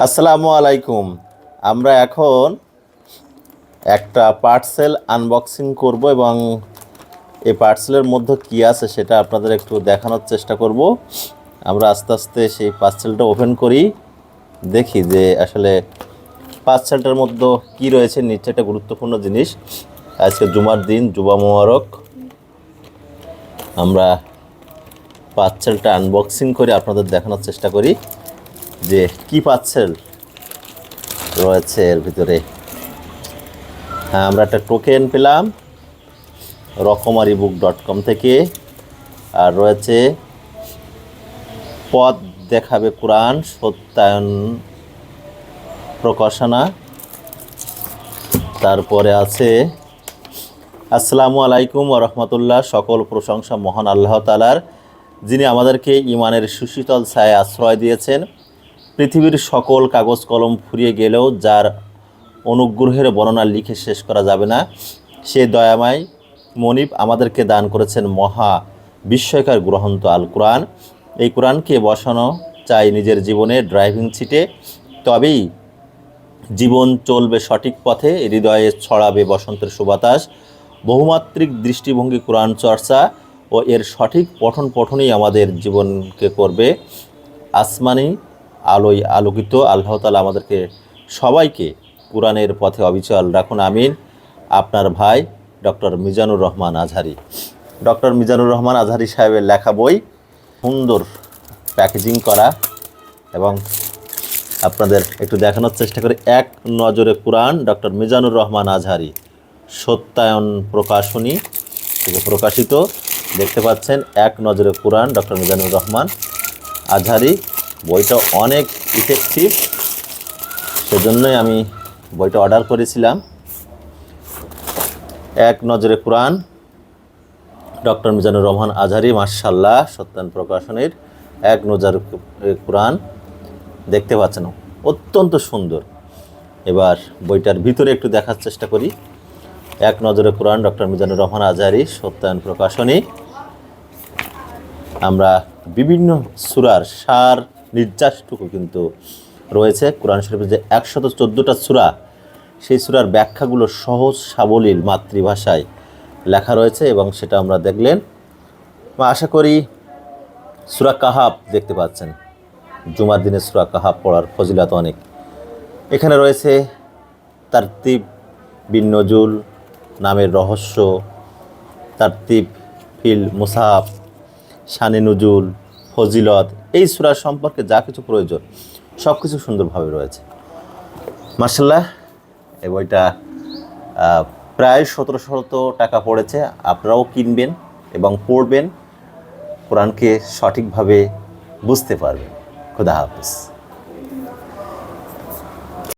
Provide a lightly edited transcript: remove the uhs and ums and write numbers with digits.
আসসালামু আলাইকুম। আমরা এখন একটা পার্সেল আনবক্সিং করব এবং এই পার্সেলের মধ্যে কী আছে সেটা আপনাদের একটু দেখানোর চেষ্টা করব। আমরা আস্তে আস্তে সেই পার্সেলটা ওপেন করি, দেখি যে আসলে পার্সেলটার মধ্যে কী রয়েছে। নিচে একটা গুরুত্বপূর্ণ জিনিস, আজকে জুমার দিন, জুমা মোবারক। আমরা পার্সেলটা আনবক্সিং করে আপনাদের দেখানোর চেষ্টা করি যে কী পার্সেল রয়েছে এর ভিতরে। হ্যাঁ, আমরা একটা টোকেন পেলাম রকমারিবুক.com থেকে, আর রয়েছে পথ দেখাবে কোরআন সত্যায়ন প্রকাশনা। তারপরে আছে আসসালামু আলাইকুম ওয়া রাহমাতুল্লাহ। সকল প্রশংসা মহান আল্লাহ তাআলার, যিনি আমাদেরকে ইমানের সুশীতল ছায়ায় আশ্রয় দিয়েছেন। পৃথিবীর সকল কাগজ কলম ফুরিয়ে গেলেও যার অনুগ্রহের বর্ণনা লিখে শেষ করা যাবে না, সে দয়াময় মনিব আমাদেরকে দান করেছেন মহা বিস্ময়কর গ্রন্থ আল কোরআন। এই কোরআনকে বসানো চাই নিজের জীবনে ড্রাইভিং সিটে, তবেই জীবন চলবে সঠিক পথে, হৃদয়ে ছড়াবে বসন্তের সুবাতাস। বহুমাত্রিক দৃষ্টিভঙ্গি কোরআন চর্চা ও এর সঠিক পঠনেই আমাদের জীবনকে করবে আসমানি আলোয় আলোকিত। আল্লাহ তাআলা আমাদেরকে সবাইকে কোরআনের পথে অবিচল রাখুন, আমিন। আপনার ভাই ডক্টর মিজানুর রহমান আজহারি। ডক্টর মিজানুর রহমান আজহারি সাহেবের লেখা বই, সুন্দর প্যাকেজিং করা, এবং আপনাদের একটু দেখানোর চেষ্টা করি। এক নজরে কোরআন, ডক্টর মিজানুর রহমান আজহারি, সত্যায়ন প্রকাশনী থেকে প্রকাশিত। দেখতে পাচ্ছেন, এক নজরে কোরআন, ডক্টর মিজানুর রহমান আজহারি। বইটা অনেক ইফেক্টিভ, সেজন্যই আমি বইটা অর্ডার করেছিলাম। এক নজরে কোরআন, ডক্টর মিজানুর রহমান আজহারি, মাশাআল্লাহ, সত্যায়ন প্রকাশনীর এক নজরে কোরআন। দেখতে পাচ্ছেন, অত্যন্ত সুন্দর। এবার বইটার ভিতরে একটু দেখার চেষ্টা করি। এক নজরে কোরআন, ডক্টর মিজানুর রহমান আজহারি, সত্যায়ন প্রকাশনী। আমরা বিভিন্ন সূরার সার নির্যাসটুকু কিন্তু রয়েছে। কোরআন শরীফের যে 114টা সূরা, সেই সূরার ব্যাখ্যাগুলো সহজ সাবলীল মাতৃভাষায় লেখা রয়েছে এবং সেটা আমরা দেখলেন। আশা করি সূরা কাহাফ দেখতে পাচ্ছেন, জুমার দিনে সূরা কাহাফ পড়ার ফজিলত অনেক। এখানে রয়েছে তারতিব বিন নজুল নামের রহস্য, তারতিব ফিল মুসাহাফ, শানে নুজুল, ফজিলত, এই সূরা সম্পর্কে যা কিছু প্রয়োজন সব কিছু সুন্দরভাবে রয়েছে। মাশাআল্লাহ, এই বইটা প্রায় 1700 টাকা পড়েছে। আপনারাও কিনবেন এবং পড়বেন, কোরআনকে সঠিকভাবে বুঝতে পারবেন। খুদা হাফেজ।